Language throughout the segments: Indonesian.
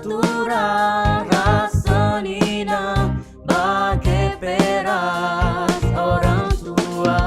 natura rasanina bagai peras orang tua.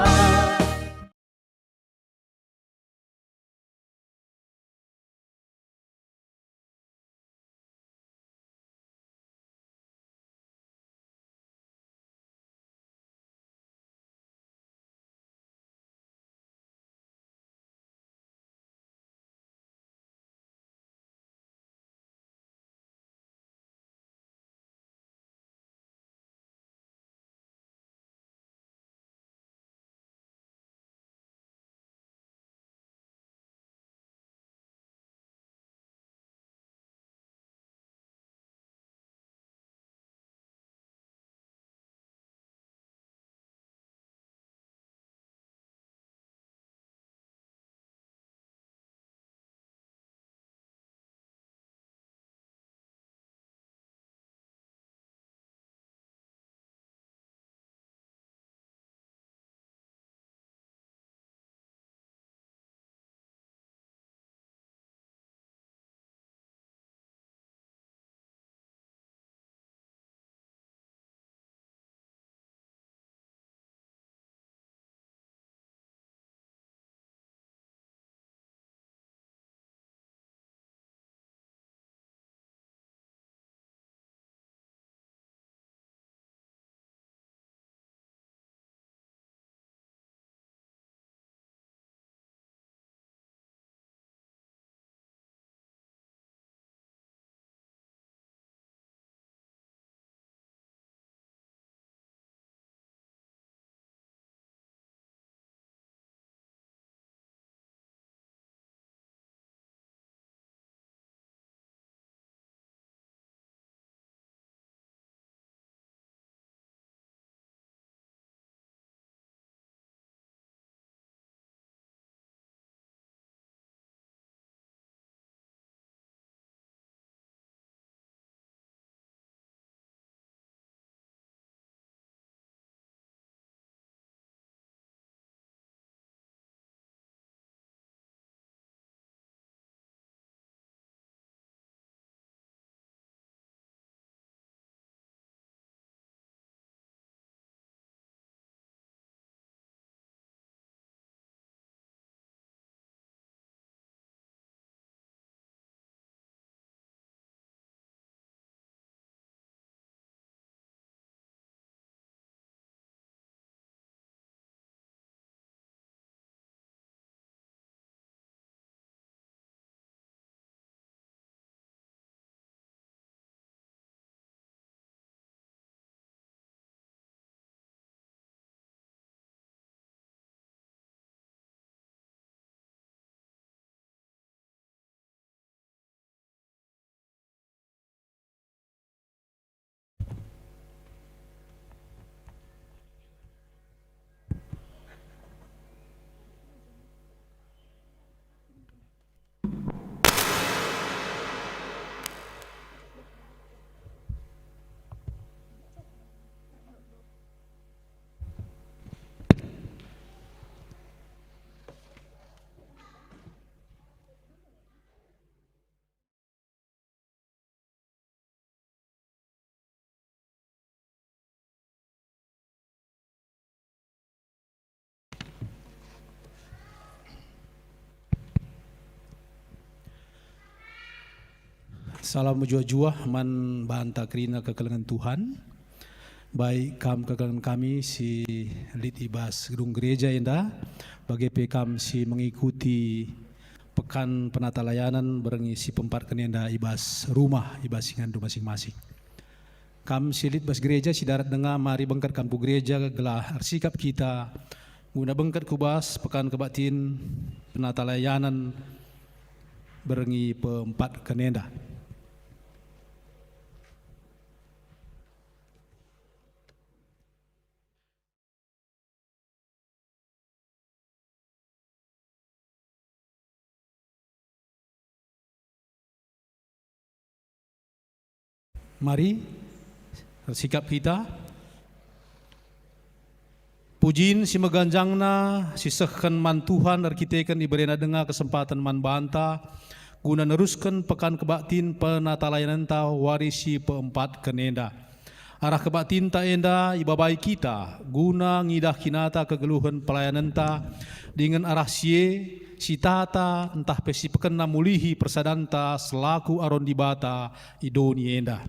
Salam jua-jua man banta kerina kekelengan Tuhan. Baik kekelengan kami si Lid Ibas Gedung Gereja Indah. Bagi pekam si mengikuti pekan penata layanan berengi si pempat kenenda Ibas rumah Ibas singandu masing-masing. Kam si Lid Bas Gereja si darat dengar mari bengkat kampu gereja gelah arsikap kita guna bengkat kubas pekan kebatin penata layanan berengi pempat kenenda. Mari sikap kita pujin si meganjangna si sehkan man Tuhan arkitekan iberena dengar kesempatan man banta guna neruskan pekan kebaktin penata layanan ta warisi peempat kenenda. Arah kebaktin ta enda ibabai kita guna ngidah kinata kegeluhan pelayanan ta dengan arah sie si tata entah pesi pekena mulihi persadanta selaku aron dibata idoni enda.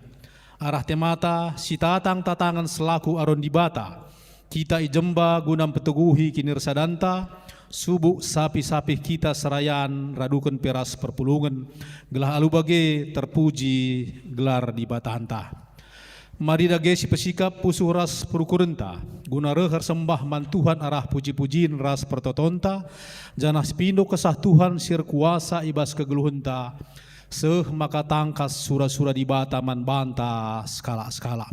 Arah temata si tatang tatangan selaku aron dibata kita ijemba guna peteguhi kinirsadanta subuk sapi-sapi kita serayan radukan peras perpulungan gelah alu bage terpuji gelar di batanta. Mari dage si pesikap pusuh ras perukurenta guna rehar sembah mantuhan arah puji-pujiin ras pertotonta janah spindo kesah Tuhan sir kuasa ibas kegeluhenta seh maka tangkas sura-sura di bata man banta skala-skala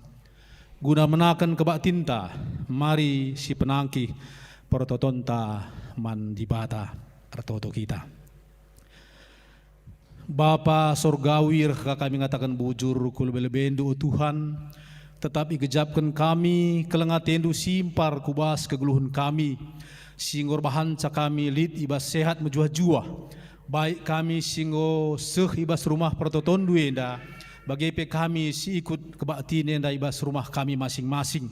guna menakan kebaktinta mari si penangki pertotonta man di bata artoto kita. Bapa sorgawir kami ngatakan bujur kul belebendu Tuhan tetap igejapkan kami kelengatendu simpar kubas kegeluhan kami singgor bahanca kami lid ibas sehat menjuah-juah baik kami singgo seh ibas rumah pertotondu enda bagaimana kami si ikut kebaktin enda ibas rumah kami masing-masing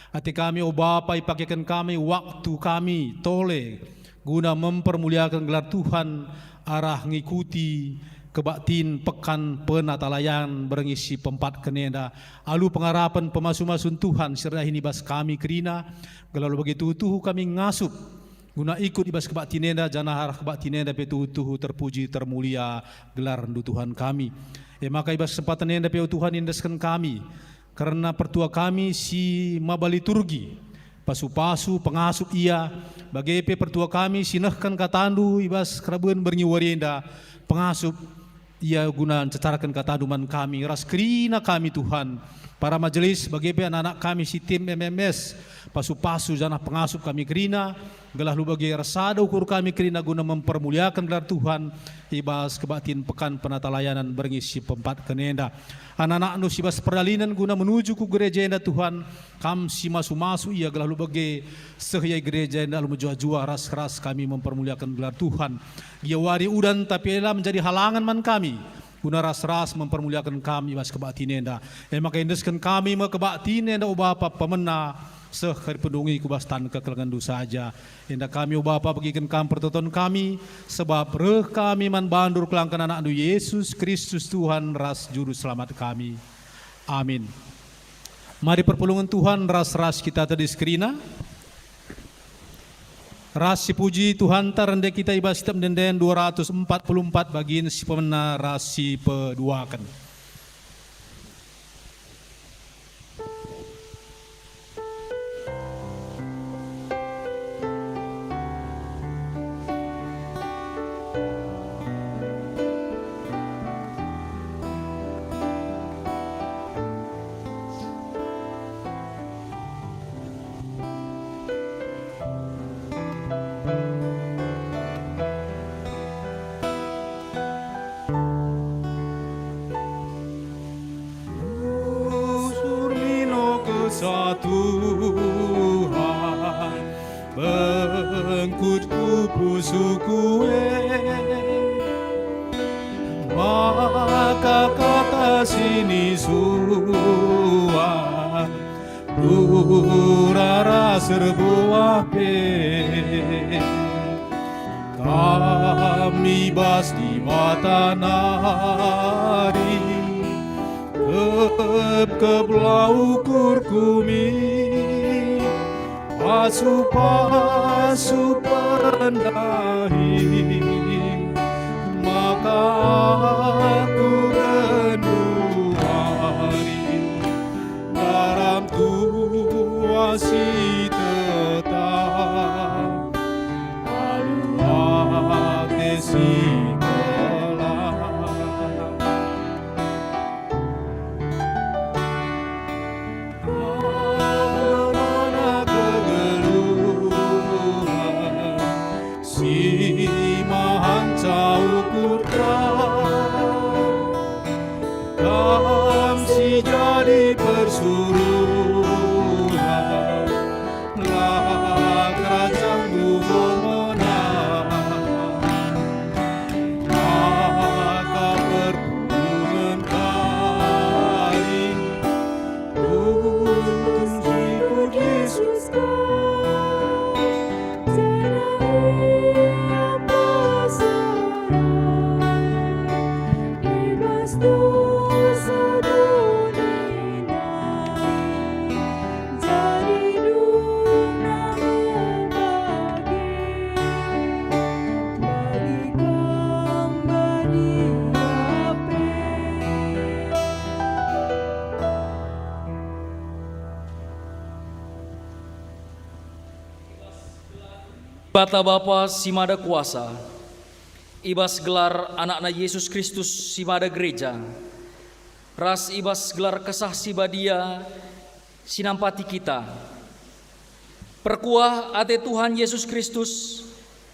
hati kami oh Bapa ipakaikan kami waktu kami tole guna mempermuliakan gelar Tuhan arah ngikuti kebaktin pekan penatalayan berengisi pempat kenenda alu pengarapan pemasu-masun Tuhan serta ini bas kami kerina gelalu begitu tuhu kami ngasup guna ikut ibas kebaktin nenda janah arah kebaktin nenda petuhu terpuji termulia gelar rendu Tuhan kami maka ibas kesempatan nenda peu Tuhan indeskan kami karena pertua kami si mabaliturgi pasu-pasu pengasup ia bagai pertua kami sinahkan katandu ibas kerabuan bernyiwarienda pengasup ia guna cecarakan kataduman kami ras kerina kami Tuhan para majelis bagai anak-anak kami si tim MMS pasu-pasu janah pengasup kami kerina gelah lu bagi rasada ukur kami kerina guna mempermuliakan gelar Tuhan ibas kebaktin pekan penata layanan berngisi pempat kenenda anak-anak nu sibas perdalinan guna menuju ku gereja enda Tuhan kam si masu-masu ia gelah lu bagi sehya gereja enda lu menjua-jua ras-ras kami mempermuliakan gelar Tuhan ia wari udan tapi elah menjadi halangan man kami guna ras-ras mempermuliakan kami ibas kebaktin enda maka indeskan kami kebaktin enda Bapa pemena sehari pendungi kubastan kekelangan dosa saja. Indah kami Bapa bagikan kami pertonton kami sebab reh kami man bandur kelangkan anak Yesus Kristus Tuhan ras juru selamat kami. Amin. Mari perpulungan Tuhan ras-ras kita tadi skrina. Ras si puji Tuhan terendek kita ibas kita mendenden 244 bagian si pemena ras si peduakan. Tuhan bengkutku pusuku maka kata sini suan durara serbuah kami bas di mata nari keblau kurkumi pasu-pasu pendahi maka aku rendu hari dalam tuasi tetap aluak desi jadi persuruhan lah kerajaan menang Bata Bapa simada kuasa, ibas gelar anakna Yesus Kristus simada gereja, ras ibas gelar kesah sibadia sinampati kita. Perkuah ate Tuhan Yesus Kristus,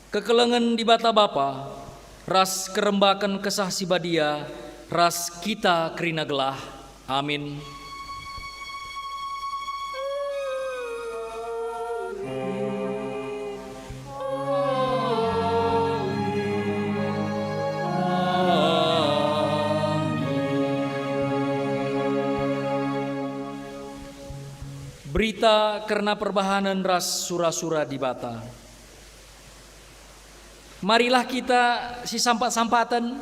kekelengan di bata Bapa, ras kerembakan kesah sibadia, ras kita kerina gelah. Amin. Berita karena perbahanan ras sura-sura di bata. Marilah kita si sampat-sampatan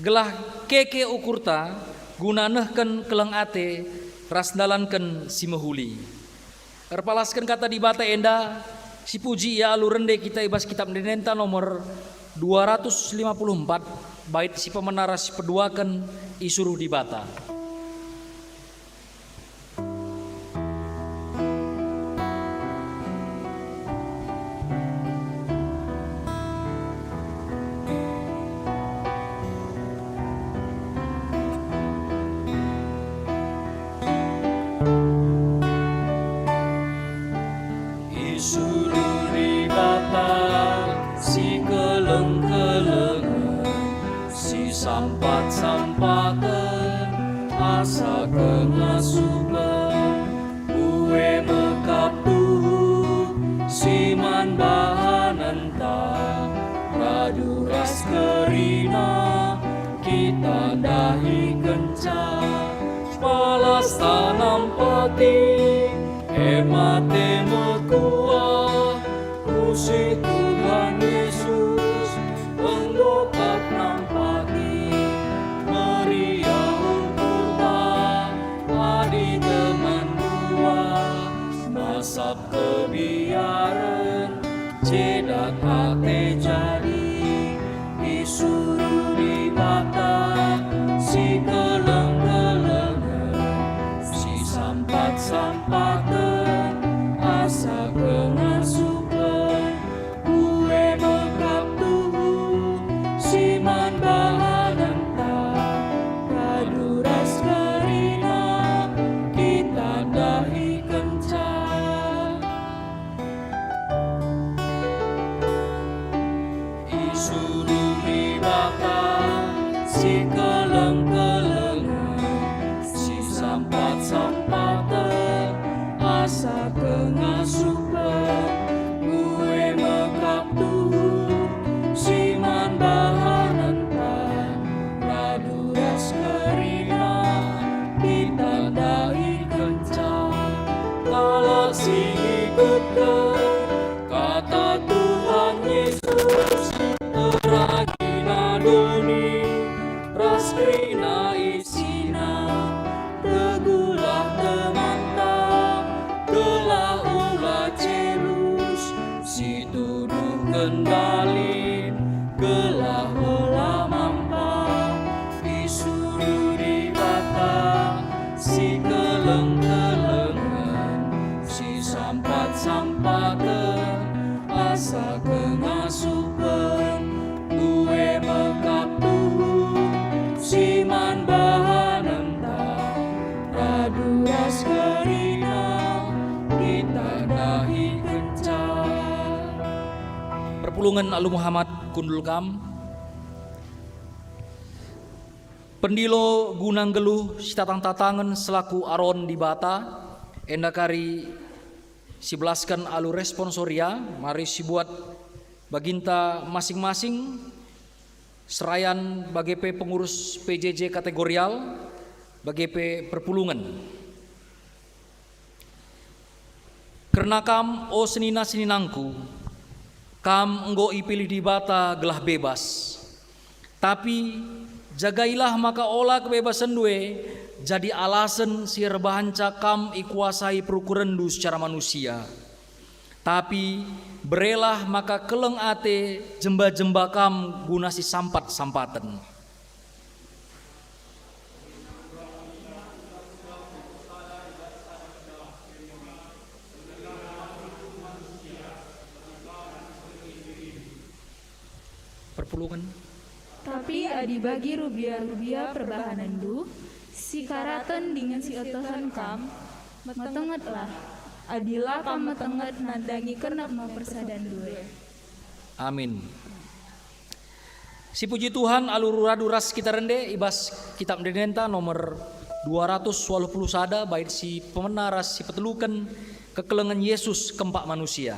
gelah keke ukurta guna nehken keleng ate ras dalanken si mehuli. Erpalaskan kata di bata enda si puji ya alu rende kita ibas kitab denenta nomor 254 bait si pemenara si peduakan isuruh di bata. Sampat-sampatan asa kengasuban uwe mekaptu siman bahananta radu ras kerina kita dahi kenca palas tanam pati emate mekuah kusi Tuhan Yesus penggokap nampaki masap kebiaran cedak hati jadi disuruh di bata si keleng-kelengan si sampat-sampatan asa kengasupan gue mekap tubuh si man bahananta kadu ras kerina kita dahi kenca. Si keleng-kelengan si sampat-sampatan asa kengasupan gue mekap tubuh si man bahananta radu ras kerina kita dahi kenca kalau si ikutkan kata Tuhan Yesus teragina doni ras krina isina tegulah temantang telah ulah celus si tuduh kendalin gelah ulah mampang disuruh di bata si keleng-kelengan si sampat-sampatan asa kengasupan gue mekap tubuh si man bahananta radu ras kerina kita dahi kenca. Perpulungan Alu Muhammad Kundul Kam Pendilo gunang geluh si tatang-tatangan selaku aron di bata endakari si belaskan alu responsoria mari si buat baginta masing-masing serayan BGP pengurus PJJ kategorial BGP perpulungan karena kam o senina seninangku kam enggo ipilih di bata gelah bebas tapi jagailah maka olah kebebasan due jadi alasan si rebahan cakam ikuasai perukurendu secara manusia tapi berelah maka keleng ate jemba-jemba kam guna si sampat-sampatan perpulungan. Tapi adi bagi rubia perbahanan du, si karaten dengan si otohan kam, metengetlah. Adilah kam metenget nandangi kenap mau persadan dua. Amin. Si puji Tuhan alururadu ras kita rende ibas kitab Denenta nomor 220 sada bait si pemenaras si petelukan kekelengan Yesus kempak manusia.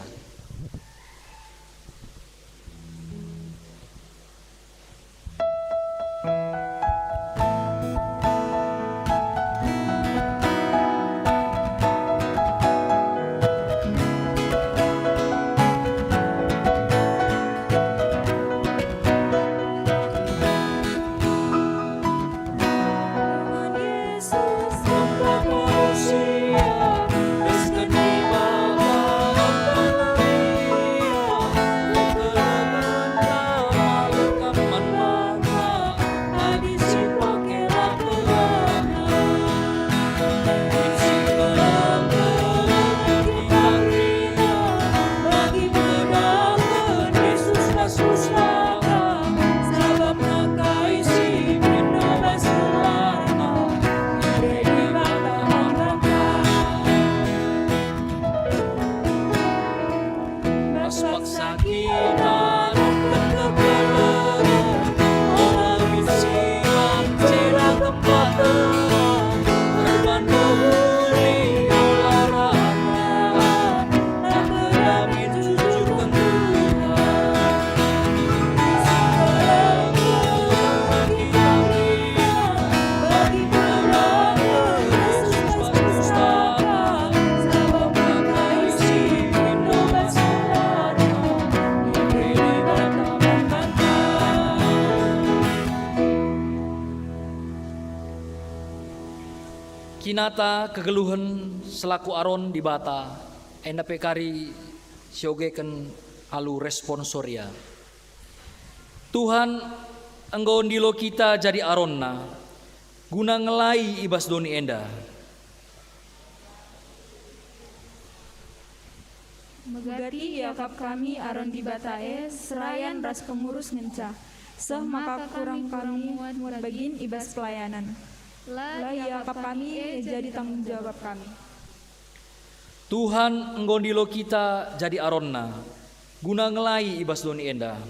Kinata kegeluhan selaku aron di bata enda pekari siogeken alu responsoria. Tuhan engkau ndilo kita jadi aronna guna ngelai ibas doni enda. Megati yakap kami aron di batae serayan ras pengurus ngencah. Seh maka kurang kami muat bagin ibas pelayanan. Lah yakap kami jadi tanggung jawab kami. Tuhan engkau ndilo kita jadi aronna guna ngelai ibas doni enda.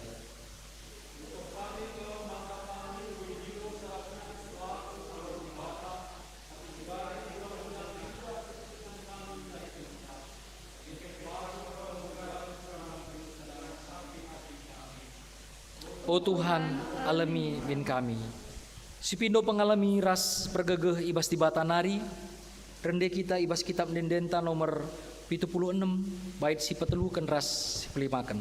Oh Tuhan, alami bin kami. Sipindo pengalami ras pergegeh ibas di batanari, rende kita ibas kitab Dendenta nomor 76, bait si petelukan ras si pelimakan.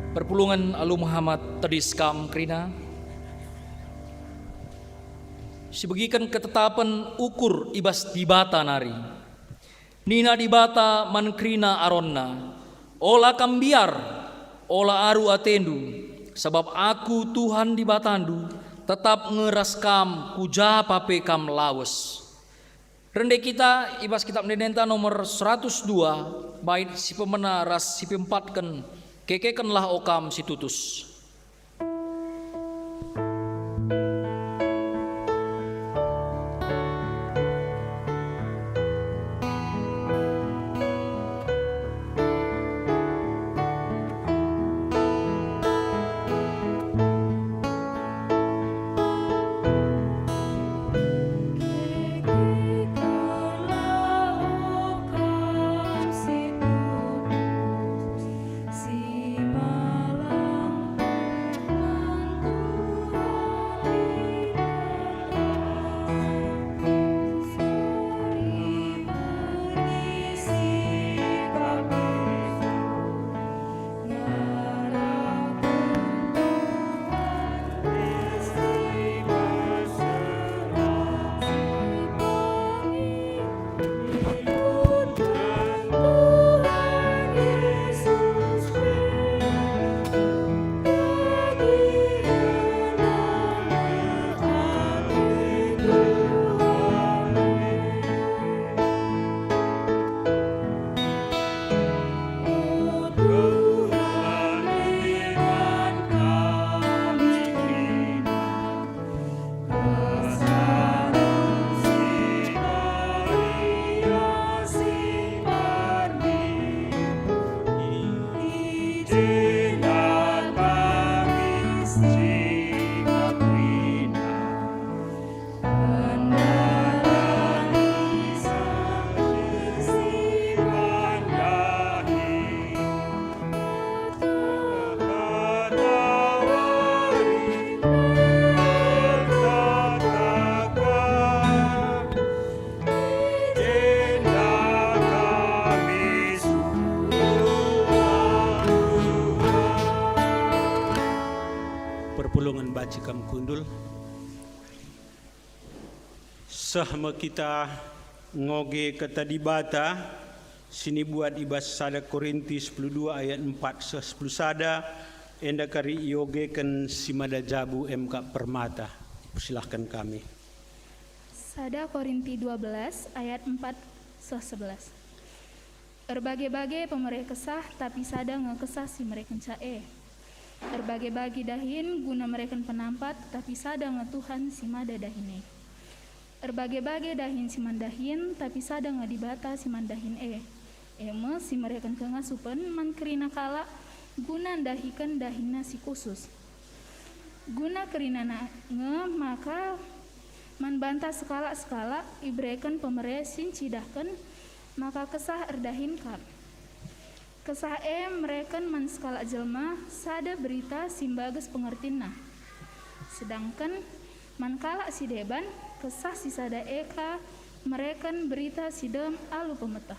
Perpulungan Alu Muhammad Tedis Kam Krina sebagikan ketetapan ukur ibas dibata nari. Nina dibata mankrina aronna, ola kambiar, ola aru atendu, sebab aku Tuhan dibatandu, tetap ngeras kam kuja pape kam lawes. Rende kita ibas kitab Nidenta nomor 102 bait si pemena ras si pempatken kekekenlah okam si tutus. Perpulungan bacikam kundul sahma kita ngoge kata dibata sini buat ibas sada Korinti 12 ayat 4 10 sada enda kari yoge kan simada jabu MK Permata. Silahkan kami. Sada Korinti 12 ayat 4 11. Erbagai-bagai pemereh kesah tapi sada ngekesah si mereka cae. Erbagai-bagi dahin guna mereka penampat tapi sada ngetuhan si mada dahine. Erbagai-bagai dahin si mandahin tapi sada ngedibata si mandahin eme si mereka kengasupan man kerina kala guna dahikan dahina si khusus. Guna kerina maka man bantah skala-skala ibrekan pemereh sin cidahkan maka kesah erdahin kap. Kesah mereka man skala jelma sada berita simbages pengertina. Sedangkan man kala si deban kesah si sada eka mereka berita si dem alu pemetah.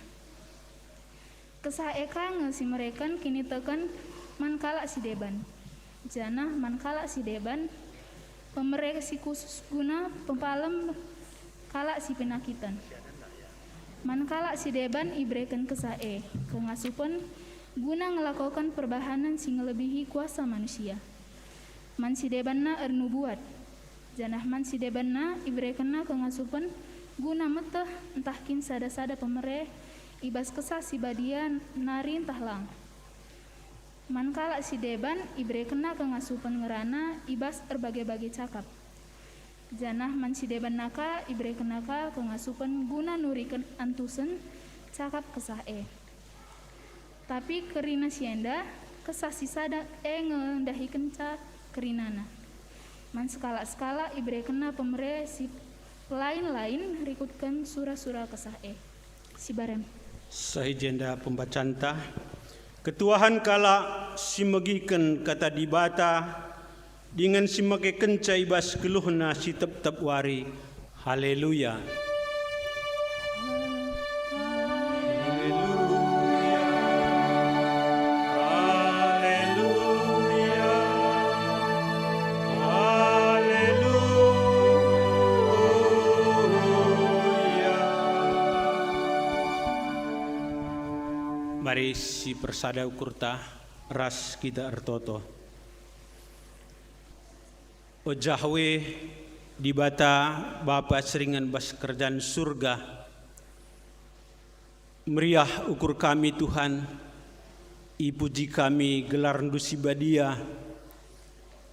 Kesah eka ngesi mereka kini tekan man kala si deban. Janah man kala si deban pemereka si khusus guna pempalem kala si penakitan. Mankala si deban ibrekan kesae kengasupan guna ngelakukan perbahanan sing ngelebihi kuasa manusia. Man si debanna ernubuat janah man si debanna ibrekanna kengasupan guna meteh entahkin sada-sada pemereh ibas kesah si badian nari entah lang. Mankala si deban ibrekanna kengasupan ngerana ibas erbagai-bagai cakap. Janah man si deban naka ibrekan naka kengasupan guna nurikan antusen cakap kesah Tapi kerina sienda kesah sisada ngendahikan ca kerinana. Man skala-skala ibrekena pemere si lain-lain rikutkan surah-surah kesah si barem. Sahijenda pembacanta ketuahan kala simegikan kata dibata dengan simake kencai bas keluhna si tep-tep wari. Haleluya. Haleluya. Mari si persada ukurta ras kita ertoto. O Yahweh di bata Bapa seringan bas kerjaan surga. Meriah ukur kami Tuhan, ipuji kami gelar ndusi badia.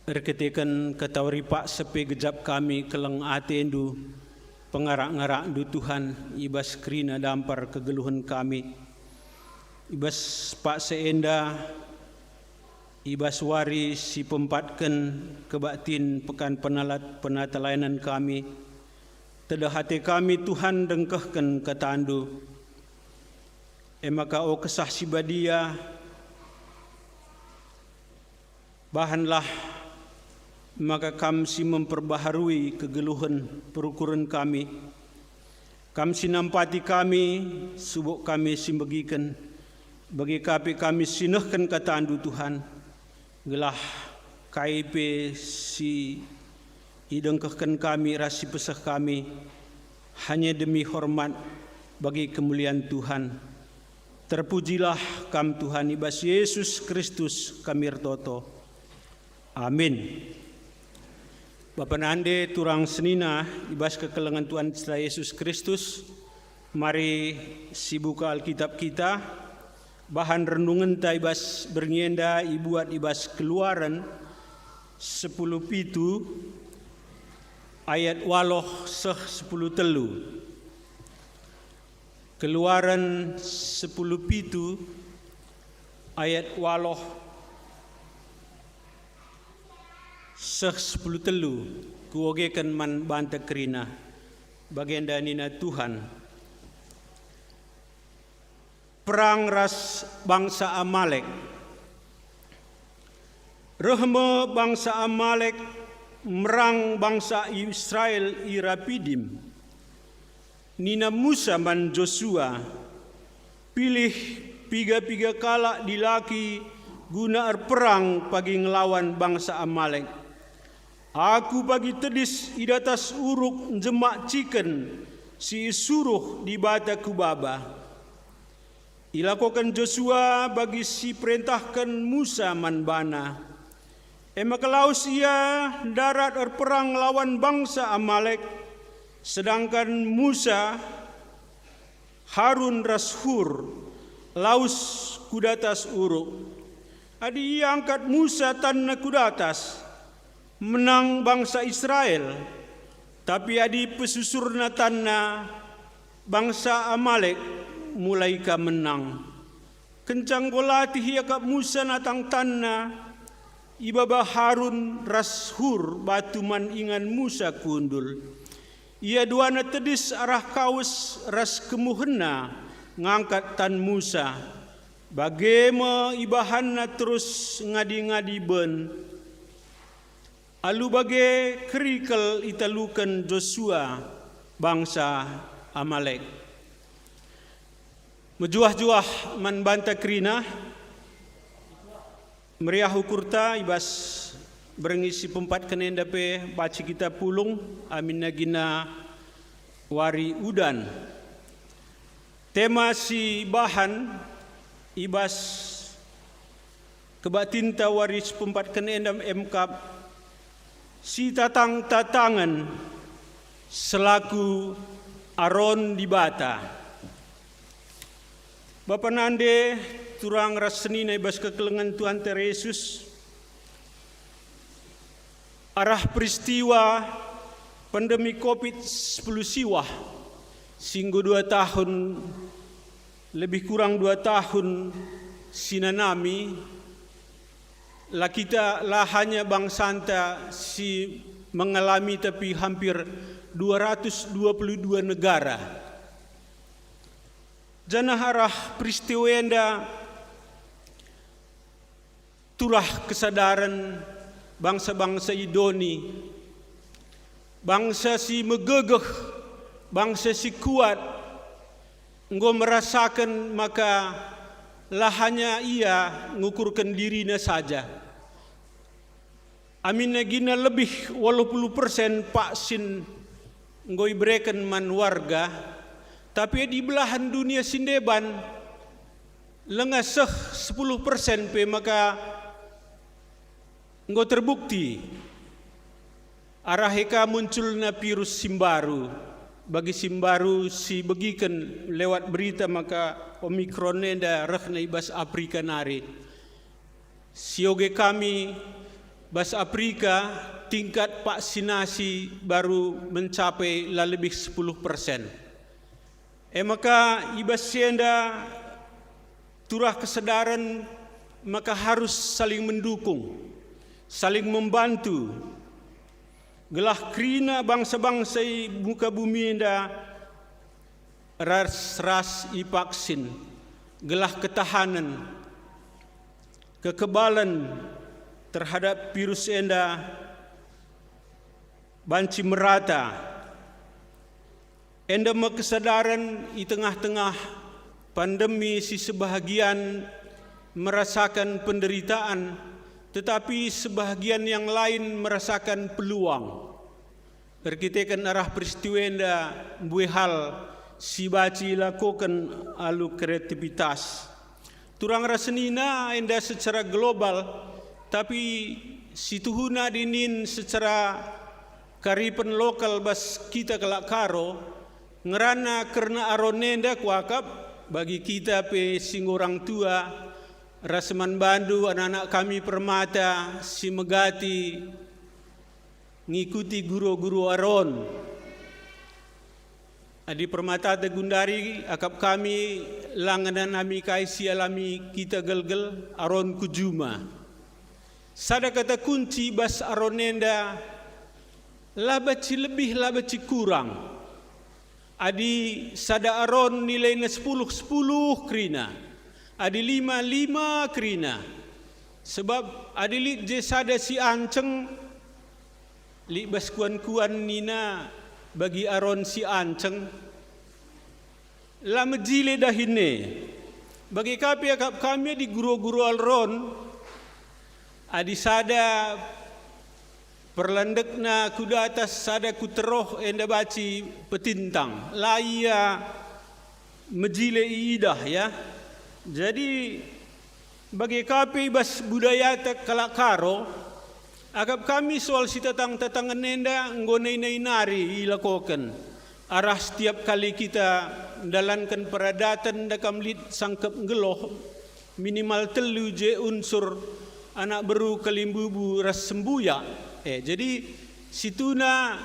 Erketekan ketauri pak sepe gejap kami keleng atendu. Pengarak-ngarak du Tuhan, ibas krina dampar kegeluhan kami. Ibas pak seenda, ibas wari si pempatkan kebatin pekan penalat penata layanan kami. Tedah hati kami Tuhan dengkehkan ketandu. Maka o kesah si badia, bahanlah maka kami si memperbaharui kegeluhan perukuran kami. Kami si nampati kami, subuk kami si bagikan, bagi kami sinehkan kata andu Tuhan. Gelah KIP si idengkehkan kami, rasi pesah kami, hanya demi hormat bagi kemuliaan Tuhan. Terpujilah kami Tuhan ibas Yesus Kristus kami ertoto. Amin. Bapa nande turang senina ibas kekelengan Tuhan Yesus Kristus. Mari sibuka Alkitab kita. Bahan renungan ta ibas berngenda ibuat ibas Keluaran 10 pitu ayat waloh seh 10 telu. Keluaran 10 pitu ayat waloh seh 10 telu. Kuogekan man banta kerina bagenda nina Tuhan. Perang ras bangsa Amalek. Rehme bangsa Amalek merang bangsa Israel irapidim. Nina Musa man Joshua pilih piga-piga kala dilaki guna perang pagi ngelawan bangsa Amalek. Aku bagi tedis idatas uruk jemak ciken si suruh di bata kubaba. Ilakokan Joshua bagi si perintahkan Musa manbana. Emakalaus ia darat perang lawan bangsa Amalek. Sedangkan Musa Harun Rashur laus kudatas uruk. Adi ia angkat Musa tanna kudatas menang bangsa Israel, tapi adi pesusurna tanna bangsa Amalek mulai ka menang. Kencang golati hiya ka Musa natang tanna ibaba Harun Rashur batu man ingan Musa kundul. Ia duana tedis arah kaus ras kemuhena ngangkat tan Musa. Bagema ibahanna terus ngadi-ngadi ben. Alu bage kerikal italukan Joshua bangsa Amalek. Mejuah-juah man banta kerina. Meriah ukurta ibas berengisi pempat kenenda pe baca kita pulung amin nagina wari udan. Tema si bahan ibas kebatinta waris pempat kenendam MK si tatang-tatangan selaku Aron di bata. Bapa nande turang raseni ibas kekelengan Tuhan Yesus. Arah peristiwa pandemi COVID-10 siwah singgu 2 tahun lebih kurang 2 tahun sinanami lah kita lah hanya bangsanta si mengalami tapi hampir 222 negara. Janah arah peristiwa enda turah kesadaran bangsa-bangsa idoni, bangsa si megegeh, bangsa si kuat, engkau merasakan maka lah hanya ia ngukurkan dirinya saja. Amin gina lebih 80% vaksin engkau iberikan man warga, tapi di belahan dunia sindeban lengah 10% pe maka nggo terbukti araheka munculna virus Simbaru. Bagi Simbaru si begikan lewat berita maka Omikron nenda rehna ibas Afrika nari. Sioge kami bas Afrika tingkat vaksinasi baru mencapai lebih 10%. Maka ibas sienda turah kesadaran maka harus saling mendukung, saling membantu. Gelah krina bangsa-bangsa muka bumi enda ras ipaksin, gelah ketahanan, kekebalan terhadap virus enda banci merata. Enda kesadaran di tengah-tengah pandemi si sebahagian merasakan penderitaan, tetapi sebahagian yang lain merasakan peluang. Terkitakan arah peristiwa enda buihal si baci lakukan alu kreativitas. Turang rasenina enda secara global, tapi si tuhuna dinin secara karipan lokal bas kita kelak karo, ngerana karena aronenda kuakap bagi kita pe sing orang tua, Raseman Bandu, anak-anak kami Permata, si Megati, ngikuti guru-guru aron. Adi Permata Tegundari, akap kami langanan nami kaisi alami kita gelgel aron kujuma. Sada kata kunci bas aronenda, labaci lebih labaci kurang. Adi sada aron nilainya 10 krina. Adi 5 krina. Sebab adi li je sada si anceng li bas kuan-kuan nina bagi aron si anceng la mejile dahine. Bagi kami di guru-guru alron adi sada perlandekna kuda atas sada kuteroh enda baci petintang laia mejile idah ya. Jadi bagi kami bas budaya kalak karo agak kami soal si tatang-tatangan nenda ngonei nari ilakokan arah setiap kali kita dalankan peradatan dakam lid sangkep ngeloh minimal telu je unsur anak beru kelimbubu ras sembuya. Jadi situna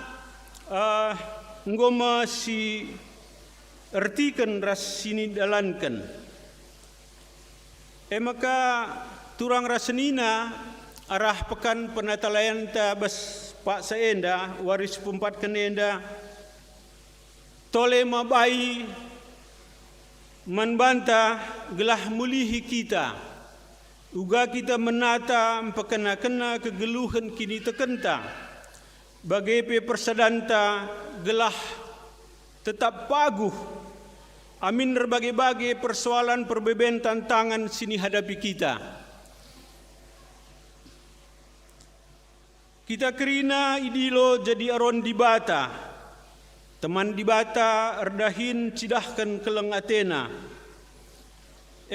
ngoma si ertikan ras sini dalankan. Maka turang rasenina arah pekan penatalayan ta bas Pak Saenda waris pempat kenenda tole mabai menbantah gelah mulihi kita uga kita menata pekena-kena kegeluhan kini tekenta bagai persadanta gelah tetap paguh. Amin berbagai-bagai persoalan perbeben tantangan sini hadapi kita. Kita kerina idilo jadi aron di bata. Teman di bata erdahin cidahkan keleng Athena.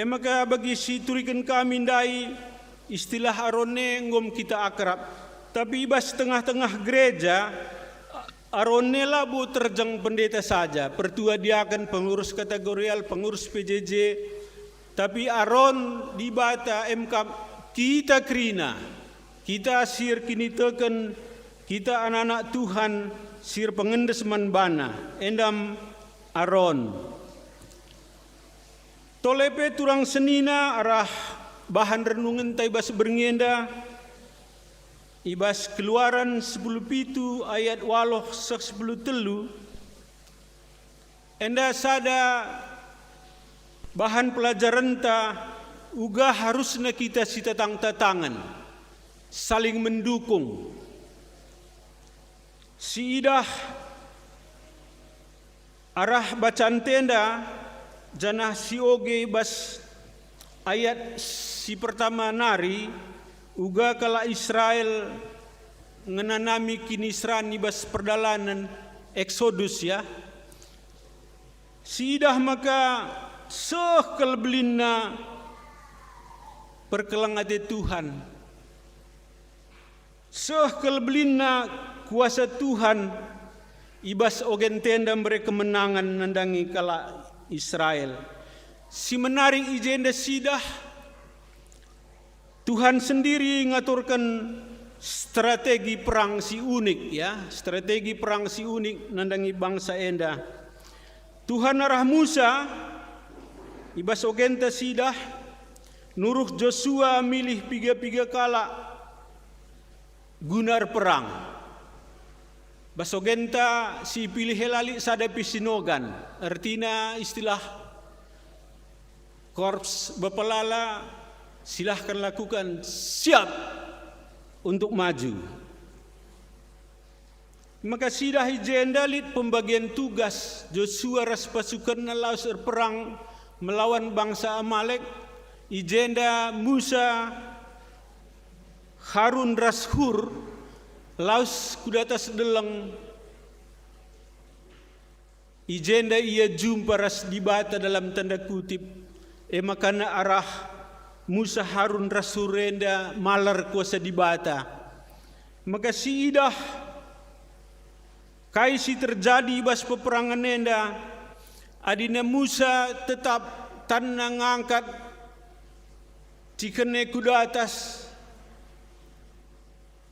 Maka bagi si turikan kami ndai istilah arone ngom kita akrab. Tapi ibas tengah-tengah gereja aronela bu terjang pendeta saja, pertua dia akan pengurus kategorial, pengurus PJJ, tapi aron di bata MK kita kerina, kita sir kini teken, kita anak-anak Tuhan sir pengendes manbana, endam aron. Tolepe turang senina arah bahan renungan taibas berngenda. Ibas Keluaran 10:7 ayat 10:10 enda sada bahan pelajaran ta uga harusna kita si tatang-tatangan saling mendukung. Si idah arah bacaan tenda janah si oge bas ayat si pertama nari uga kala Israel ngenanami kinisran ibas perdalanan Exodus ya. Sidah maka sekelbelinna perkelang ate Tuhan. Seh kelebelina kuasa Tuhan ibas ogen tenda mereka kemenangan nandangi kala Israel. Si menarik ijenda sidah, Tuhan sendiri ngaturkan strategi perang si unik ya, strategi perang si unik nandangi bangsa enda. Tuhan arah Musa ibas ogenta sidah nuruh Joshua milih piga-piga kala gunar perang. Basogenta si pilih helali sada pisinogan, artinya istilah korps bapalala silahkan lakukan, siap untuk maju. Maka sidah jendalit pembagian tugas Joshua ras pasukan laus perang melawan bangsa Amalek. Ijenda Musa Harun ras Hur laus kudatas deleng. Ijenda ia jumpa ras dibata dalam tanda kutip. Makana arah Musa Harun ras Hurenda malar kuasa dibata. Maka si idah kaisi terjadi bas peperangan enda. Adina Musa tetap tanah ngangkat cikene kuda atas.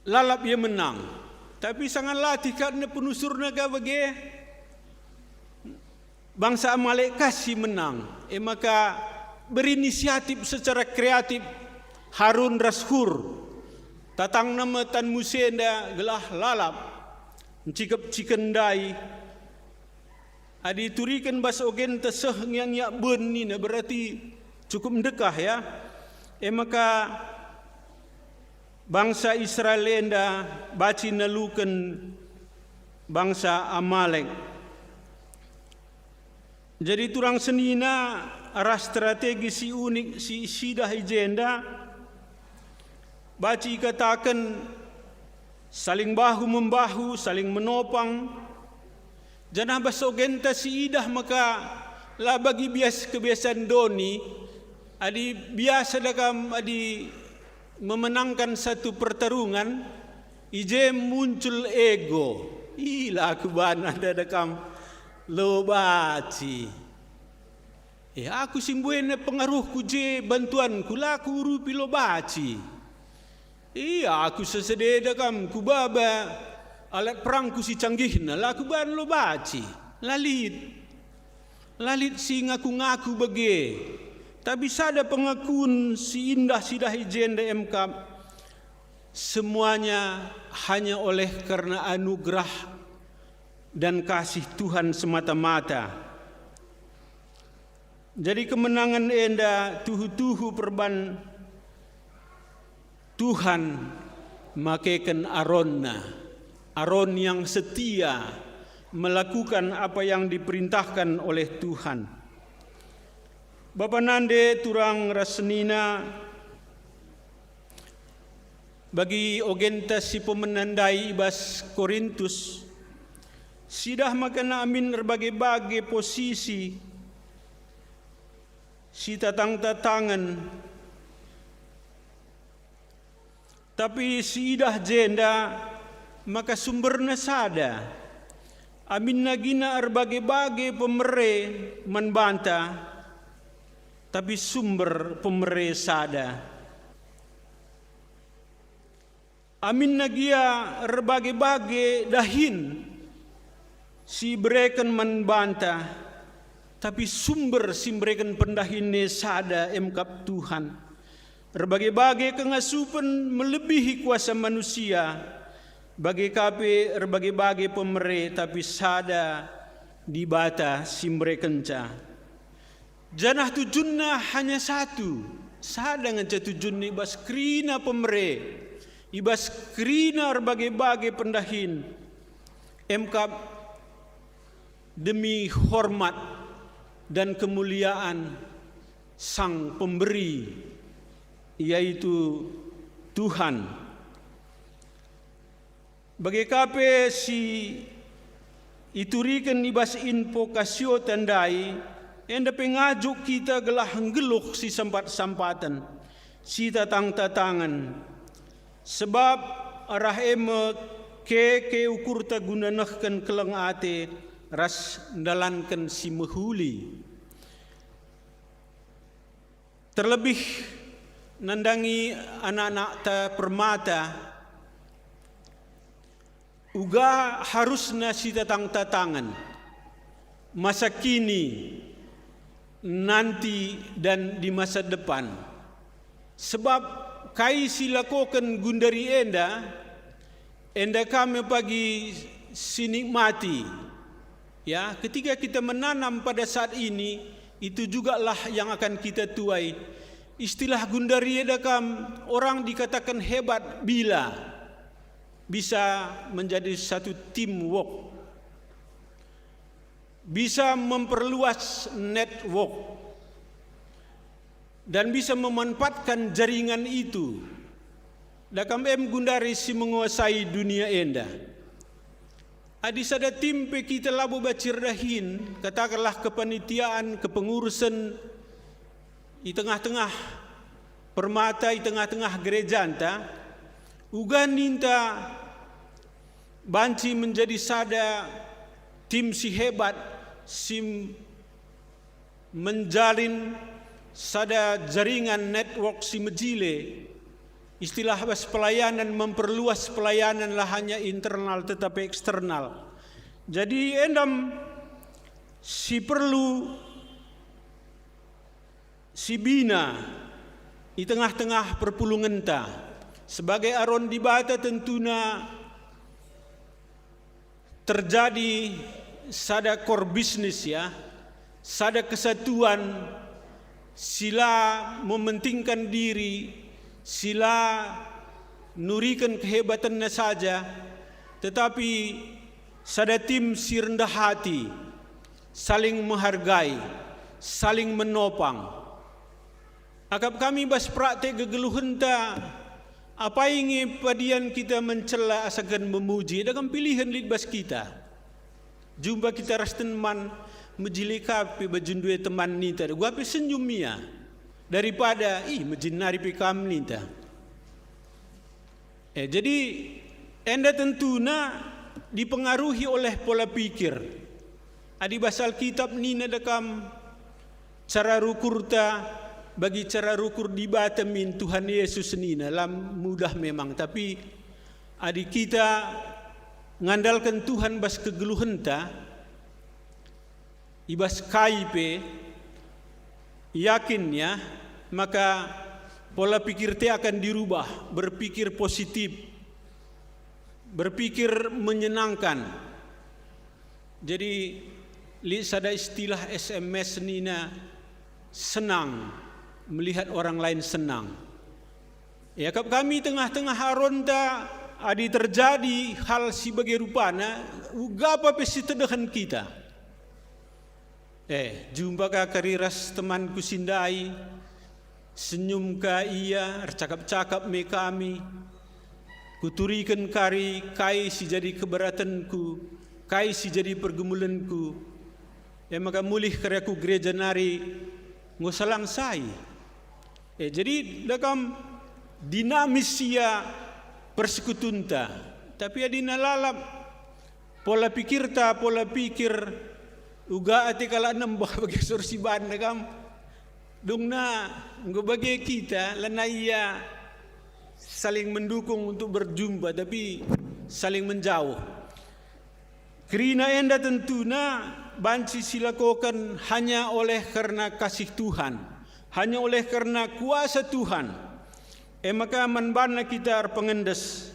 Lalap ia menang. Tapi sangat latih karena penusur naga bagi bangsa Amalek kasih menang. Maka berinisiatif secara kreatif Harun ras Hur. Tatang nama tan musenda gelah lalap. Cikap cikendai. Adi turikan bas ogen teseh yang yak ben ni berarti cukup mendekah ya. Maka bangsa Israel enda baci nalukan bangsa Amalek. Jadi turang senina arah strategi si unik si sidah ijenda baci katakan saling bahu membahu, saling menopang. Janah basogenta si idah maka lah bagi kebiasaan doni adi biasa dakam adi memenangkan satu pertarungan ije muncul ego. Ila aku ban ada dakam lo baci. Aku simbuena pengaruhku je bantuanku laku rupi lo baci. Aku sesededa kam ku baba alat perangku si canggihna laku ban lo baci. Lalit si ngaku-ngaku bage. Tapi sada pengakuan si indah sidah ijenda MK semuanya hanya oleh karena anugerah dan kasih Tuhan semata-mata. Jadi kemenangan enda tuhu-tuhu perban Tuhan makaikan Aron yang setia melakukan apa yang diperintahkan oleh Tuhan. Bapa nande turang rasnina bagi ogenta si pemenandai ibas Korintus sidah makana amin berbagai-bagai posisi si tatang-tatangan. Tapi si idah jenda maka sumberna sada. Amin nagina berbagai-bagai pemere menbanta. Tapi sumber pemere sada. Amin nagia berbagai-bagai dahin. Si bereken menbanta. Tapi sumber si bereken pendahinnya sada emkap Tuhan. Berbagai-bagai kengasupan melebihi kuasa manusia. Bagi kape berbagai-bagai pemere tapi sada dibata simbre kenca. Janah tujunna hanya satu. Sada nganca tujunna ibas krina pemere. Ibas krina berbagai-bagai pendahin. Emkap demi hormat dan kemuliaan sang pemberi yaitu Tuhan. Bagi kape si iturikan ibas info kasio tandai enda pengajuk kita gelah nggeluk si sempat-sampatan si tatang-tatangan. Sebab arah eme ke ukur ta gunanahkan kelang ate ras dalankan si mehuli. Terlebih nandangi anak-anak ta permata, uga harusna si tatang-tatangan masa kini, nanti dan di masa depan. Sebab kai silakokan gundari enda kami pagi sinikmati. Ya, ketika kita menanam pada saat ini, itu jugalah yang akan kita tuai. Istilah gundari enda orang dikatakan hebat bila bisa menjadi satu teamwork, bisa memperluas network, dan bisa memanfaatkan jaringan itu. Dakam gundari si menguasai dunia enda. Adi sada timpe kita labu bacirdahin, katakanlah kepanitiaan, kepengurusan di tengah-tengah permata, di tengah-tengah gereja anta, uga ninta banci menjadi sada tim si hebat, si menjalin sada jaringan network si mejile. Istilah bas pelayanan, memperluas pelayanan lah hanya internal tetapi eksternal. Jadi endam si perlu si bina di tengah-tengah perpulungan ta. Sebagai aron di bata tentunya terjadi sada core business ya, sada kesatuan, sila mementingkan diri, sila nurikan kehebatannya saja, tetapi sada tim si rendah hati, saling menghargai, saling menopang. Akap kami bas praktek gegeluhan ta, apa ingin padian kita mencela asakan memuji, dengan pilihan lid bas kita. Jumpa kita ras teman menjilikapi bajundue teman nita, gua pe senyum mia. Daripada menjinari pikam ninta. Jadi enda tentunya dipengaruhi oleh pola pikir. Adi basal kitab nina dekam cara rukurta bagi cara rukur di batamin Tuhan Yesus nina lam mudah memang, tapi adi kita ngandalkan Tuhan bas kegeluhenta ibas kaipe yakinnya, maka pola pikir te akan dirubah, berpikir positif, berpikir menyenangkan. Jadi sada istilah SMS nina senang melihat orang lain senang. Ya, kami tengah-tengah aronda adi terjadi hal si bagai rupana, ugapa pesi tedahan kita. Jumpa ka kariras temanku sindai, senyum ka ia, cakap-cakap me kami, kuturikan kari, kai si jadi keberatanku, kai si jadi pergumulanku. Maka mulih karyaku gereja nari ngosalang sai. Jadi dakam dinamis sia persekutunta, tapi adina lalap pola pikir uga ati kala nambah bagi sursi banda kam dungna nggo bagi kita lana iya saling mendukung untuk berjumpa tapi saling menjauh. Kerina enda tentunya banci silakokan hanya oleh karena kasih Tuhan, hanya oleh karena kuasa Tuhan. Maka manbana kita pengendes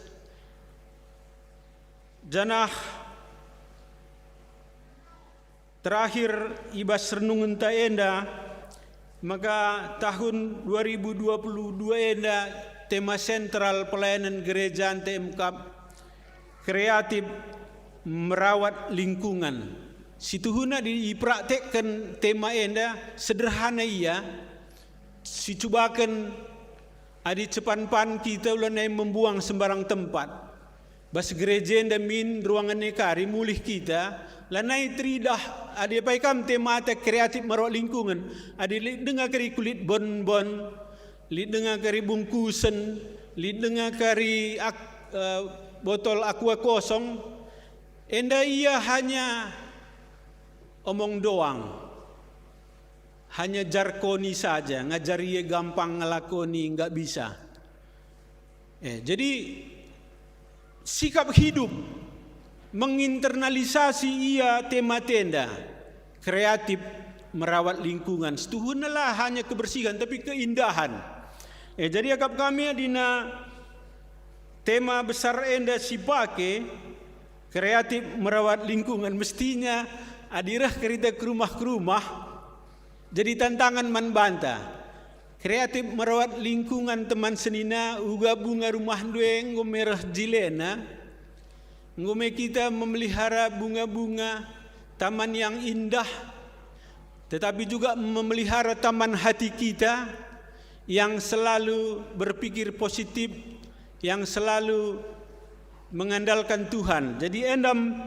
janah terakhir ibas renungan ta enda, maka tahun 2022 enda tema sentral pelayanan gereja TMK kreatif merawat lingkungan. Situhuna dipraktekkan tema enda sederhana ia, si cubakan adi cepan-pan kita ulanai membuang sembarang tempat. Bas gereja enda min ruangan nekari mulih kita lanai tridah adi paikam tema ta kreatif merawat lingkungan adi dengar kari kulit bon-bon li dengar kari bungkusan, li dengar kari botol aqua kosong, enda ia hanya omong doang, hanya jarkoni saja, ngajar ia gampang ngelakoni, nggak bisa. Jadi sikap hidup menginternalisasi ia tema tenda, kreatif, merawat lingkungan. Setuhunalah hanya kebersihan, tapi keindahan. Jadi akap kami adina tema besar enda sipake kreatif merawat lingkungan, mestinya adirah kerita ke rumah, jadi tantangan man banta. Kreatif merawat lingkungan teman senina, uga bunga rumah dueng ngomerah jilena, ngome kita memelihara bunga-bunga taman yang indah, tetapi juga memelihara taman hati kita yang selalu berpikir positif, yang selalu mengandalkan Tuhan. Jadi endam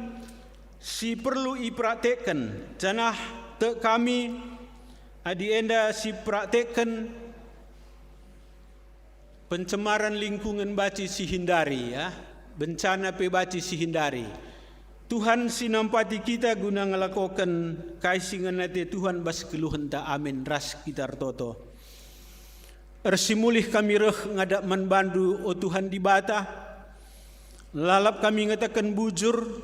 si perlu ipraktekkan, janah te kami adi enda si praktekkan pencemaran lingkungan baci si hindari ya, bencana pe baci si hindari. Tuhan sinampati kita guna ngelakokan kaisingan nate Tuhan bas keluhan ta amin ras kita toto. Ersimulih kami reh ngadak manbandu o Tuhan di bata, lalap kami ngatakan bujur,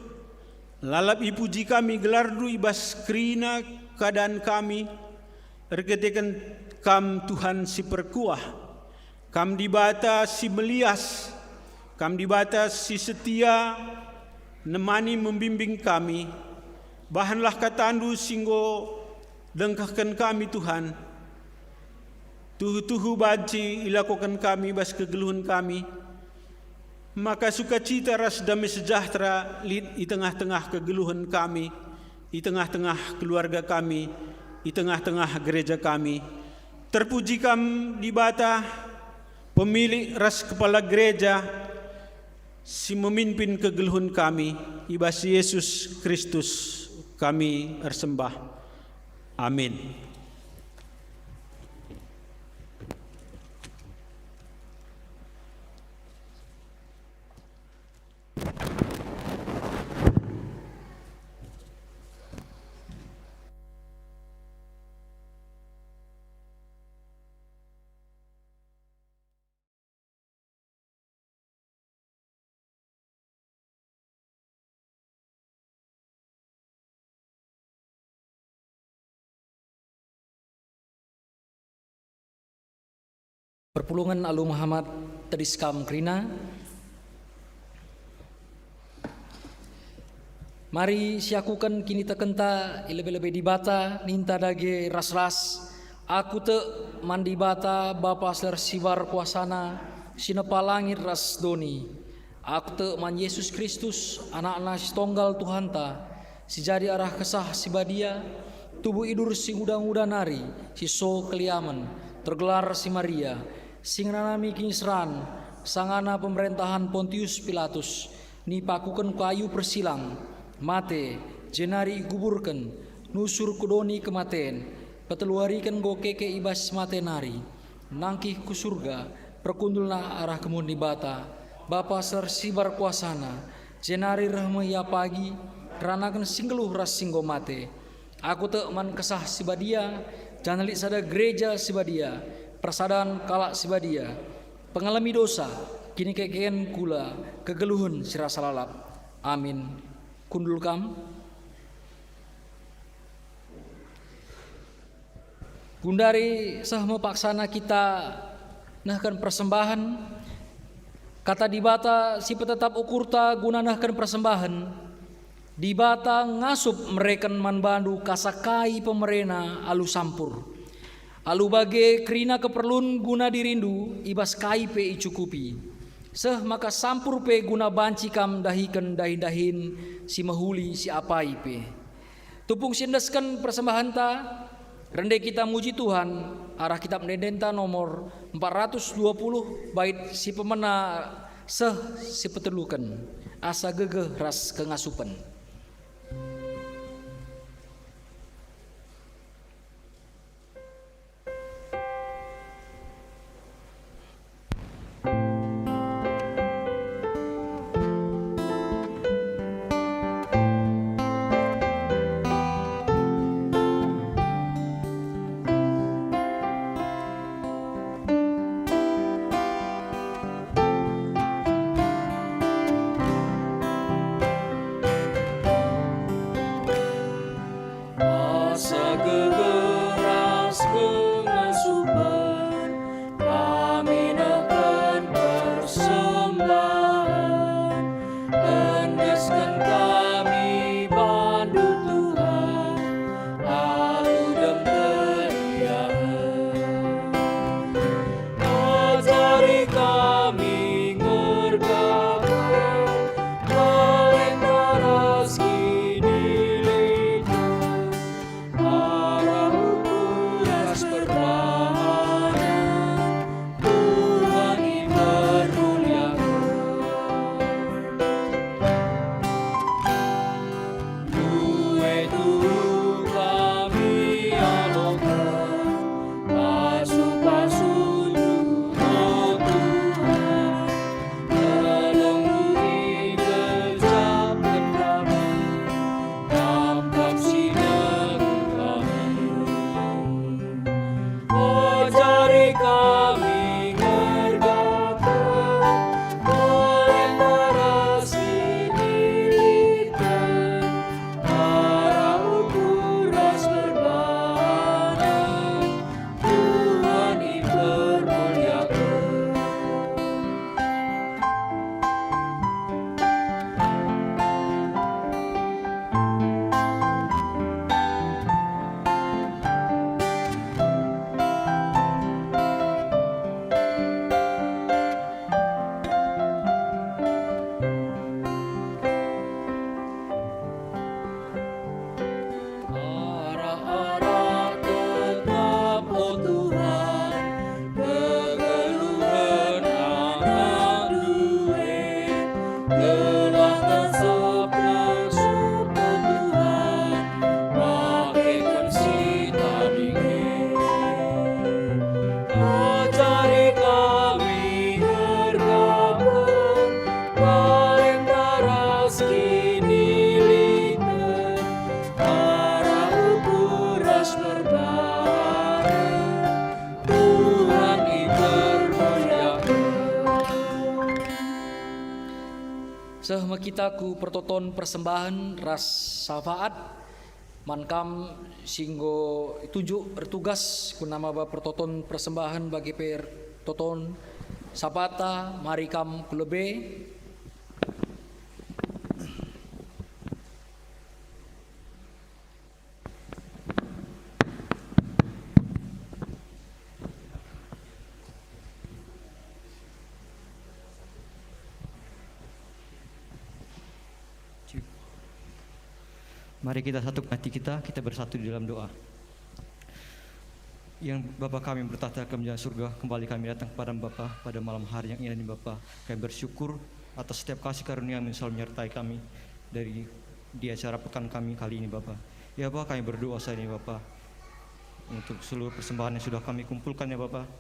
lalap ipuji kami gelardu ibas krina keadaan kami, erketekan kam Tuhan si perkuah, kam di bata si melias, kam di bata si setia, nemani membimbing kami, bahanlah katandu singgo dengkahkan kami Tuhan. Tuhu-tuhu banci ilakukan kami bas kegeluhan kami, maka sukacita ras damai sejahtera di tengah-tengah kegeluhan kami, di tengah-tengah keluarga kami, di tengah-tengah gereja kami. Terpuji kami di bata pemilik ras kepala gereja, si memimpin kegeluhan kami, ibas Yesus Kristus kami bersembah. Amin. Perpulungan Alu Muhammad Tediskam Krina. Mari siakukan kini tekenta ilebe-lebe di bata ninta dage ras-ras. Aku te mandi bata bapa sler sibar kuasana sinepa langit ras doni. Aku te man Yesus Kristus anak-anak si tonggal Tuhan ta si jadi arah kesah si badia tubuh idur si udang-udang nari si so keliaman tergelar si Maria sing nanami kinisran sangana pemerintahan Pontius Pilatus ni pakukan kayu persilang mate jenari guburkan nusur kudoni kematen peteluarikan go keke ibas mate nari nangkih ku surga perkundulna arah kemun di bata bapa ser sibar kuasana jenari rahma ya pagi ranakan singgeluh ras singgo mate aku te man kesah sibadia janalik sada gereja sibadia persadaan kalak sibadia pengalami dosa kini kekeen kula kegeluhun sirasa lalap amin kundul kam gundari sahma paksana kita nahkan persembahan kata di bata si petetap ukurta guna nahkan persembahan di bata ngasup mereka manbandu kasakai pemerena alu sampur alu bage krina keperlun guna dirindu ibas kai pe icukupi seh maka sampur pe guna banci kam dahikan dahin-dahin si mahuli si apai pe tupung sindaskan persembahan ta rende kita muji Tuhan arah kitab Nedenta nomor 420 bait si pemena seh si petelukan asa gegeh ras kengasupan. kami ngergakan, deklarasi militer, para ukuras berbahanan, Tuhan dipermuliakan. Arah-arah tetap, oh Tuhan, kegeluhan anak duit, telah tersabda syukur Tuhan, bagaikan sita dingin. Ajari kami ngergakan, deklarasi militer, para ukuras berbahanan, Tuhan dipermuliakan. Sehmekitaku pertoton persembahan ras syafaat mankam singgo tunjuk bertugas kunama ba pertoton persembahan bagi pertoton sapata mari kam kulebe. Mari kita satukan hati kita bersatu di dalam doa. Yang Bapa kami bertahta ke menjadi surga, kembali kami datang kepada Bapa pada malam hari yang indah ini Bapa. Kami bersyukur atas setiap kasih karunia yang selalu menyertai kami di acara pekan kami kali ini Bapa. Ya Bapa, kami berdoa saat ini Bapa untuk seluruh persembahan yang sudah kami kumpulkan ya Bapa.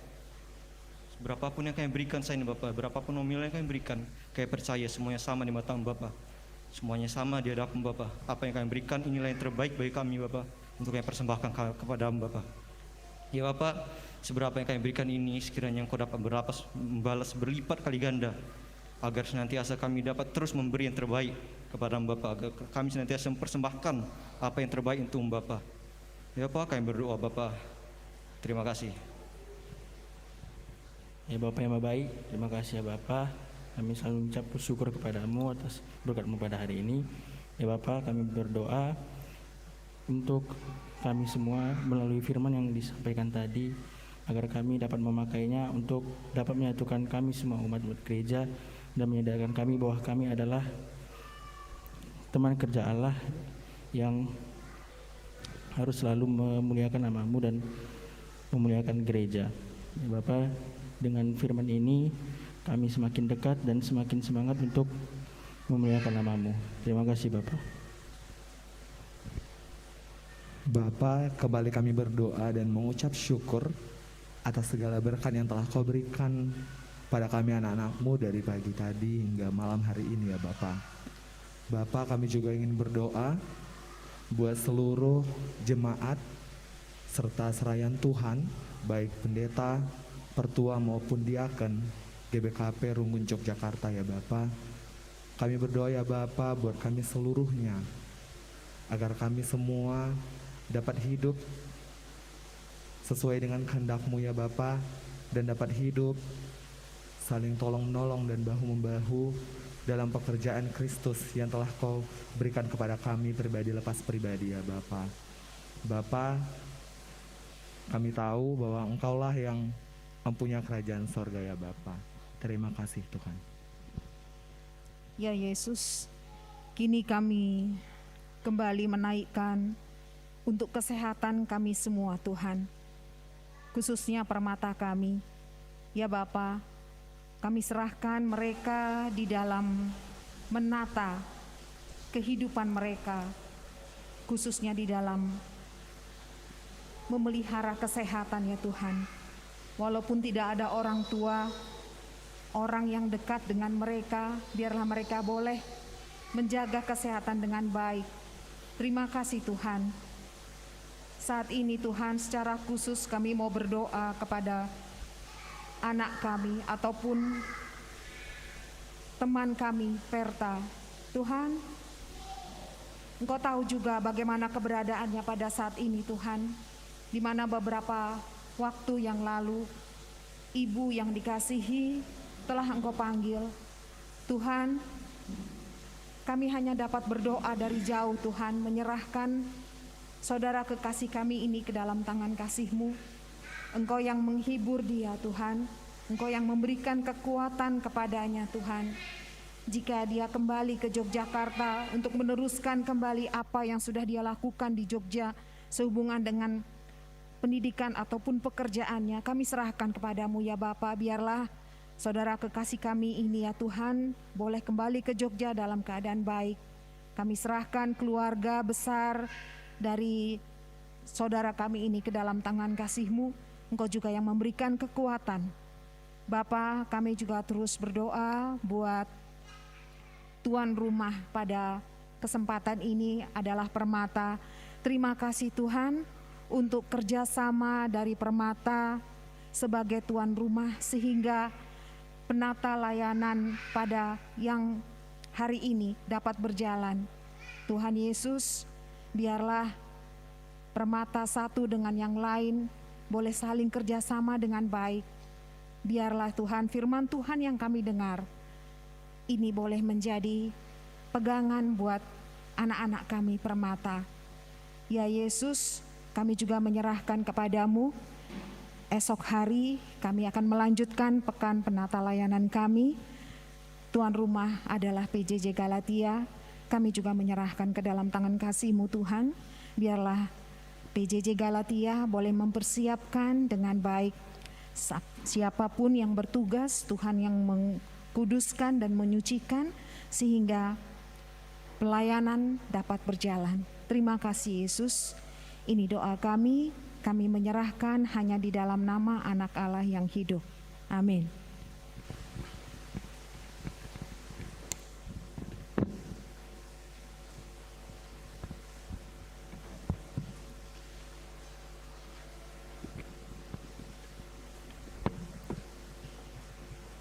Berapapun yang kami berikan saat ini Bapa, berapapun nominal yang kami berikan, kami percaya semuanya sama di mata Bapa. Semuanya sama di hadapan Bapa. Apa yang kami berikan inilah yang terbaik bagi kami Bapa, untuk yang persembahkan kepada Bapa. Ya Bapa, seberapa yang kami berikan ini sekiranya Engkau dapat membalas berlipat kali ganda, agar senantiasa kami dapat terus memberi yang terbaik kepada Bapa, agar kami senantiasa mempersembahkan apa yang terbaik untuk Bapa. Ya Bapa, kami berdoa Bapa. Terima kasih. Ya Bapa yang baik, terima kasih ya Bapa. Kami selalu mengucap syukur kepadamu atas berkat-Mu pada hari ini. Ya Bapa, kami berdoa untuk kami semua melalui firman yang disampaikan tadi, agar kami dapat memakainya untuk dapat menyatukan kami semua umat gereja dan menyadarkan kami bahwa kami adalah teman kerja Allah yang harus selalu memuliakan nama-Mu dan memuliakan gereja. Ya Bapa, dengan firman ini kami semakin dekat dan semakin semangat untuk memuliakan nama-Mu. Terima kasih Bapa. Bapa, kembali kami berdoa dan mengucap syukur atas segala berkat yang telah Kau berikan pada kami anak-anak-Mu dari pagi tadi hingga malam hari ini ya Bapa. Bapa, kami juga ingin berdoa buat seluruh jemaat serta serayan Tuhan, baik pendeta, pertua maupun diaken GBKP Runggun Yogyakarta ya Bapa. Kami berdoa ya Bapa buat kami seluruhnya, agar kami semua dapat hidup sesuai dengan kehendak-Mu ya Bapa, dan dapat hidup saling tolong-menolong dan bahu-membahu dalam pekerjaan Kristus yang telah Kau berikan kepada kami pribadi lepas pribadi ya Bapa. Bapa, kami tahu bahwa Engkaulah yang mempunyai kerajaan sorga ya Bapa. Terima kasih Tuhan. Ya Yesus, kini kami kembali menaikkan untuk kesehatan kami semua Tuhan, khususnya permata kami. Ya Bapa, kami serahkan mereka di dalam menata kehidupan mereka, khususnya di dalam memelihara kesehatan ya Tuhan. Walaupun tidak ada orang tua, orang yang dekat dengan mereka, biarlah mereka boleh menjaga kesehatan dengan baik. Terima kasih Tuhan. Saat ini Tuhan, secara khusus kami mau berdoa kepada anak kami ataupun teman kami Perta. Tuhan, Engkau tahu juga bagaimana keberadaannya pada saat ini Tuhan, di mana beberapa waktu yang lalu ibu yang dikasihi telah Engkau panggil. Tuhan, kami hanya dapat berdoa dari jauh Tuhan, menyerahkan saudara kekasih kami ini ke dalam tangan kasih-Mu. Engkau yang menghibur dia Tuhan, Engkau yang memberikan kekuatan kepadanya Tuhan. Jika dia kembali ke Yogyakarta untuk meneruskan kembali apa yang sudah dia lakukan di Jogja sehubungan dengan pendidikan ataupun pekerjaannya, kami serahkan kepadamu ya Bapa. Biarlah saudara kekasih kami ini ya Tuhan boleh kembali ke Jogja dalam keadaan baik. Kami serahkan keluarga besar dari saudara kami ini ke dalam tangan kasih-Mu. Engkau juga yang memberikan kekuatan. Bapa, kami juga terus berdoa buat tuan rumah pada kesempatan ini adalah Permata. Terima kasih Tuhan untuk kerjasama dari Permata sebagai tuan rumah sehingga penata layanan pada yang hari ini dapat berjalan. Tuhan Yesus, biarlah Permata satu dengan yang lain boleh saling kerjasama dengan baik. Biarlah Tuhan firman Tuhan yang kami dengar ini boleh menjadi pegangan buat anak-anak kami Permata. Ya Yesus, kami juga menyerahkan kepadamu. Esok hari kami akan melanjutkan pekan penata layanan kami. Tuan rumah adalah PJJ Galatia. Kami juga menyerahkan ke dalam tangan kasih-Mu Tuhan. Biarlah PJJ Galatia boleh mempersiapkan dengan baik. Siapapun yang bertugas, Tuhan yang mengkuduskan dan menyucikan sehingga pelayanan dapat berjalan. Terima kasih Yesus. Ini doa kami menyerahkan hanya di dalam nama Anak Allah yang hidup. Amin.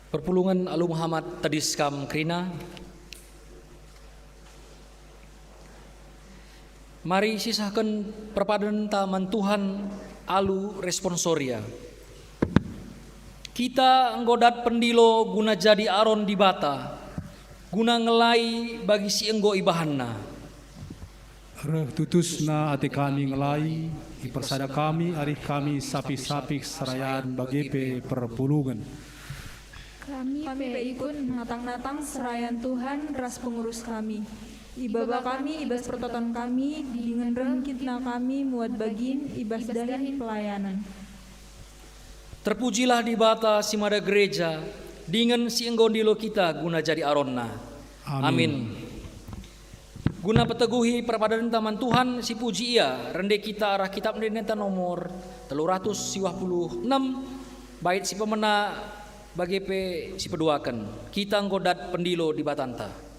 Perpulungan Alu Muhammad Tadiskam Krina. Mari sisahkan perpadan taman Tuhan alu responsoria. Kita nggodat pendilo guna jadi aron di bata, guna ngelai bagi si enggo ibahanna. Reh tutusna ati kami ngelai, ipersada kami arih kami sapi-sapi serayaan bagepe perpulungan. Kami ikut natang-natang serayan Tuhan ras pengurus kami. Ibaba kami, ibas pertoton kami, dengan rengkitna kami muat bagin, ibas dahin pelayanan. Terpujilah di bata si mada gereja, dengan si enggondilo kita guna jadi aronna. Amin. Guna peteguhi perpadan taman Tuhan si puji ia, rende kita arah kitab neta nomor 356, bait si pemena bagi si peduakan. Kita nggodat pendilo di batanta.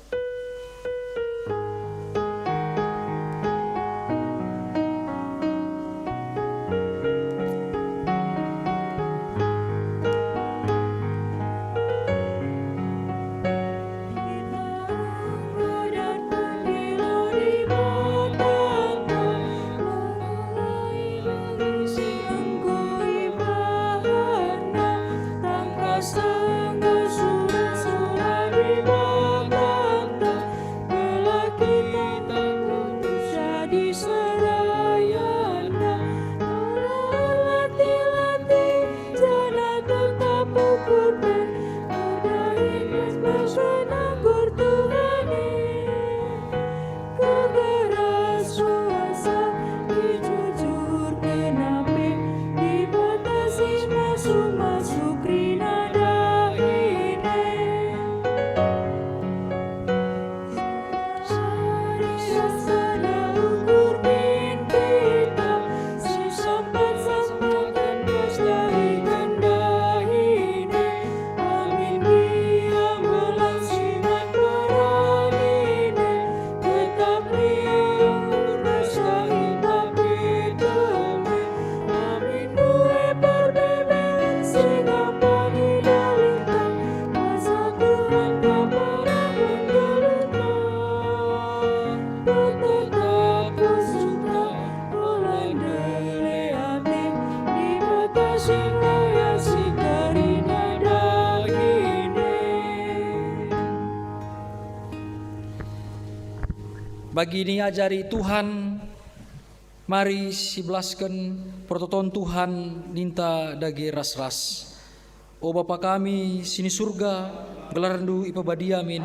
Sangga surat di bawah Bagi ini ajari Tuhan, mari sibelaskan pertoton Tuhan ninta dage ras-ras. O Bapa kami sini surga, gelarndu ipabadiamin,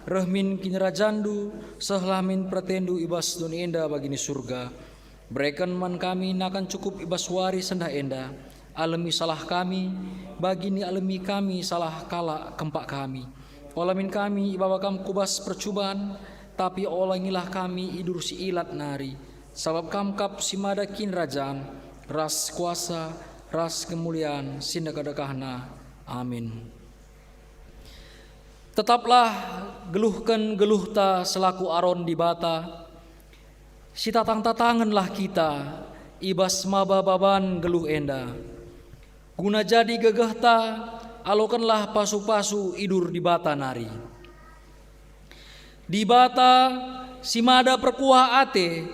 rahmin kinerajandu, sehlamin pratendu ibas dun enda bagini surga. Berikan man kami nakan cukup ibas wari sendah enda, alami salah kami, bagini alami kami salah kala kempak kami. Olamin kami ibawa kam kubas percubaan, tapi olangilah kami idur si ilat nari. Sabab kamkap si madakin rajaan, ras kuasa, ras kemuliaan, sindakadakahna. Amin. Tetaplah geluhkan geluhta selaku aron di bata, si tatang-tatanganlah kita, ibas mabababan geluh enda. Guna jadi gegehta, alokanlah pasu-pasu idur di bata nari. Di bata si mada perkuah ate,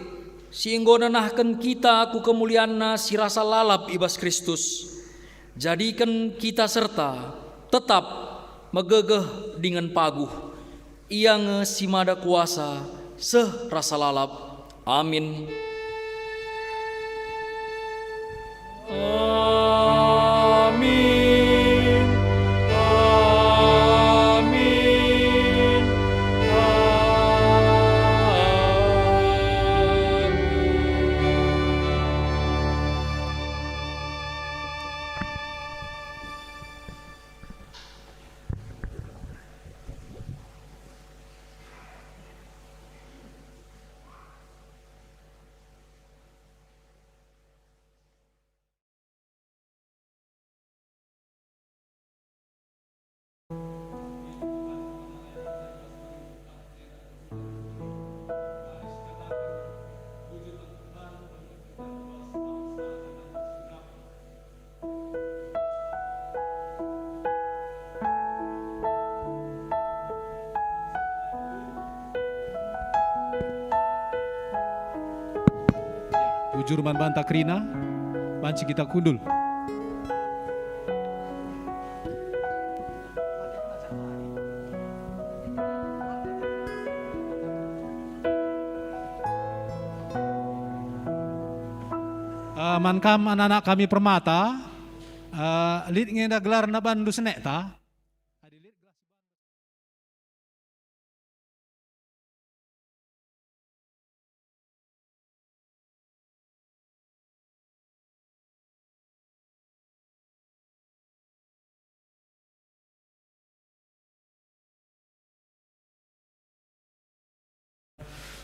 si enggo nanahkan kita aku kemulianna si rasa lalap ibas Kristus. Jadikan kita serta tetap megegeh dengan paguh. Ia nge si mada kuasa seh rasa lalap. Amin. Amin. Amin. Bujur man banta krina, banci kita kundul. Mankam anak-anak kami permata, lid ngenda gelar na bandu senek ta.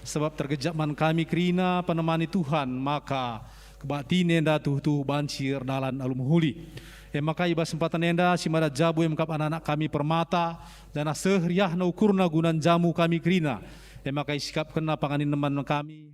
Sebab tergejap man kami kerina penemani Tuhan, maka kebatin enda tuh bancir dalan alum huli. Maka iba sempatan enda si mada jabu yang mengkap anak-anak kami permata dan sehriah na ukurna gunan jamu kami kerina. Maka isikap kena panganin teman kami